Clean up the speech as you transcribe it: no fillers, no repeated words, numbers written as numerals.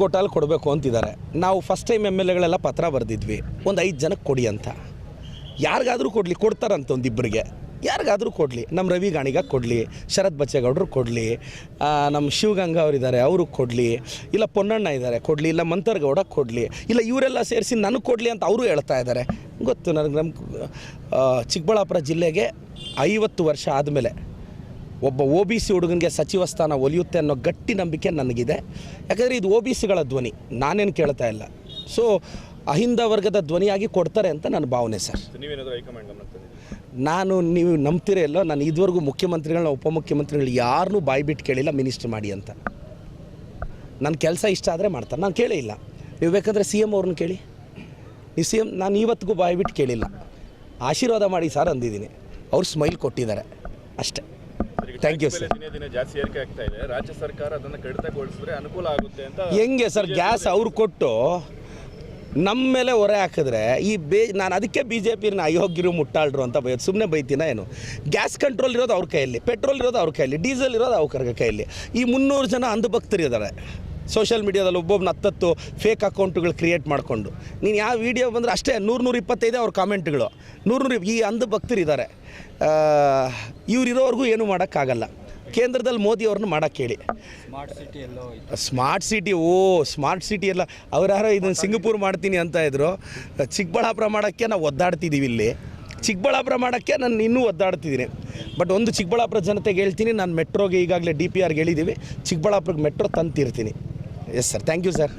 ಕೋಟಲ್ಲಿ ಕೊಡಬೇಕು ಅಂತಿದ್ದಾರೆ. ನಾವು ಫಸ್ಟ್ ಟೈಮ್ MLAಗಳೆಲ್ಲ ಪತ್ರ ಬರೆದಿದ್ವಿ, ಒಂದು 5 ಜನಕ್ಕೆ ಕೊಡಿ ಅಂತ. ಯಾರಿಗಾದರೂ ಕೊಡಲಿ, ಕೊಡ್ತಾರಂತ ಒಂದಿಬ್ಬರಿಗೆ, ಯಾರಿಗಾದರೂ ಕೊಡಲಿ. ನಮ್ಮ ರವಿ ಗಾಣಿಗ ಕೊಡಲಿ, ಶರತ್ ಬಚ್ಚೇಗೌಡರು ಕೊಡಲಿ, ನಮ್ಮ ಶಿವಗಂಗಾ ಅವರಿದ್ದಾರೆ ಅವ್ರಿಗೆ ಕೊಡಲಿ, ಇಲ್ಲ ಪೊನ್ನಣ್ಣ ಇದ್ದಾರೆ ಕೊಡಲಿ, ಇಲ್ಲ ಮಂತರ್ಗೌಡ ಕೊಡಲಿ, ಇಲ್ಲ ಇವರೆಲ್ಲ ಸೇರಿಸಿ ನನಗೆ ಕೊಡಲಿ ಅಂತ ಅವರು ಹೇಳ್ತಾ ಇದ್ದಾರೆ. ಗೊತ್ತು ನನಗೆ. ನಮ್ಮ ಚಿಕ್ಕಬಳ್ಳಾಪುರ ಜಿಲ್ಲೆಗೆ 50 ವರ್ಷ ಆದಮೇಲೆ ಒಬ್ಬ OBC ಹುಡುಗನಿಗೆ ಸಚಿವ ಸ್ಥಾನ ಒಲಿಯುತ್ತೆ ಅನ್ನೋ ಗಟ್ಟಿ ನಂಬಿಕೆ ನನಗಿದೆ. ಯಾಕಂದರೆ ಇದು OBCಗಳ ಧ್ವನಿ, ನಾನೇನು ಕೇಳ್ತಾ ಇಲ್ಲ. ಸೊ ಅಹಿಂದ ವರ್ಗದ ಧ್ವನಿಯಾಗಿ ಕೊಡ್ತಾರೆ ಅಂತ ನನ್ನ ಭಾವನೆ ಸರ್. ನೀವು ನಂಬ್ತೀರ ಎಲ್ಲೋ, ನಾನು ಇದುವರೆಗೂ ಮುಖ್ಯಮಂತ್ರಿಗಳನ್ನ, ಉಪಮುಖ್ಯಮಂತ್ರಿಗಳು ಯಾರನ್ನೂ ಬಾಯ್ಬಿಟ್ಟು ಕೇಳಿಲ್ಲ ಮಿನಿಸ್ಟ್ರ್ ಮಾಡಿ ಅಂತ. ನನ್ನ ಕೆಲಸ ಇಷ್ಟ ಆದರೆ ಮಾಡ್ತಾರೆ, ನಾನು ಕೇಳೇ ಇಲ್ಲ. ನೀವು ಬೇಕಾದರೆ CM ಅವ್ರನ್ನ ಕೇಳಿ, ನೀವು CM. ನಾನು ಇವತ್ತಿಗೂ ಬಾಯ್ಬಿಟ್ಟು ಕೇಳಿಲ್ಲ. ಆಶೀರ್ವಾದ ಮಾಡಿ ಸರ್ ಅಂದಿದ್ದೀನಿ, ಅವ್ರು ಸ್ಮೈಲ್ ಕೊಟ್ಟಿದ್ದಾರೆ ಅಷ್ಟೇ. Thank you sir. ಜಾಸ್ತಿ ಏರಿಕೆ ಆಗ್ತಾ ಇದೆ, ರಾಜ್ಯ ಸರ್ಕಾರ ಅದನ್ನು ಕಡಿತಗೊಳಿಸಿದ್ರೆ ಅನುಕೂಲ ಆಗುತ್ತೆ ಅಂತ. ಹೆಂಗೆ ಸರ್ ಗ್ಯಾಸ್ ಅವ್ರು ಕೊಟ್ಟು ನಮ್ಮ ಮೇಲೆ ಹೊರೆ ಹಾಕಿದ್ರೆ ನಾನು ಅದಕ್ಕೆ BJPನ ಅಯೋಗ್ಯರು ಮುಟ್ಟಾಳ್ರು ಅಂತ ಸುಮ್ಮನೆ ಬೈತೀನ ಏನು? ಗ್ಯಾಸ್ ಕಂಟ್ರೋಲ್ ಇರೋದು ಅವ್ರ ಕೈಯಲ್ಲಿ, ಪೆಟ್ರೋಲ್ ಇರೋದು ಅವ್ರ ಕೈಯಲ್ಲಿ, ಡೀಸೆಲ್ ಇರೋದು ಅವ್ರ ಕೈಯಲ್ಲಿ. ಈ 300 ಜನ ಅಂಧಭಕ್ತರಿದ್ದಾರೆ ಸೋಷಿಯಲ್ ಮೀಡಿಯಾದಲ್ಲಿ, ಒಬ್ಬೊಬ್ಬನ 10 ಫೇಕ್ ಅಕೌಂಟ್ಗಳು ಕ್ರಿಯೇಟ್ ಮಾಡಿಕೊಂಡು. ನೀನು ಯಾವ ವೀಡಿಯೋ ಬಂದರೆ ಅಷ್ಟೇ 100-125 ಅವ್ರ ಕಾಮೆಂಟ್ಗಳು, 100 ಈ ಅಂಧಭಕ್ತರಿದ್ದಾರೆ. ಇವರಿರೋವರೆಗೂ ಏನೂ ಮಾಡೋಕ್ಕಾಗಲ್ಲ. ಕೇಂದ್ರದಲ್ಲಿ ಮೋದಿ ಅವ್ರನ್ನ ಮಾಡೋಕ್ಕೆ ಹೇಳಿ. ಸ್ಮಾರ್ಟ್ ಸಿಟಿ ಎಲ್ಲ ಅವ್ರು ಇದನ್ನು ಸಿಂಗಪೂರ್ ಮಾಡ್ತೀನಿ ಅಂತ ಇದ್ರು. ಚಿಕ್ಕಬಳ್ಳಾಪುರ ಮಾಡೋಕ್ಕೆ ನಾವು ಒದ್ದಾಡ್ತಿದ್ದೀವಿ. ಇಲ್ಲಿ ಚಿಕ್ಕಬಳ್ಳಾಪುರ ಮಾಡೋಕ್ಕೆ ನಾನು ಇನ್ನೂ ಒದ್ದಾಡ್ತಿದ್ದೀನಿ. ಬಟ್ ಒಂದು ಚಿಕ್ಕಬಳ್ಳಾಪುರ ಜನತೆಗೆ ಹೇಳ್ತೀನಿ, ನಾನು ಮೆಟ್ರೋಗೆ ಈಗಾಗಲೇ DPRಗೆ ಹೇಳಿದ್ದೀವಿ, ಚಿಕ್ಕಬಳ್ಳಾಪುರಕ್ಕೆ ಮೆಟ್ರೋ ತಂತಿರ್ತೀನಿ. Yes sir, thank you sir.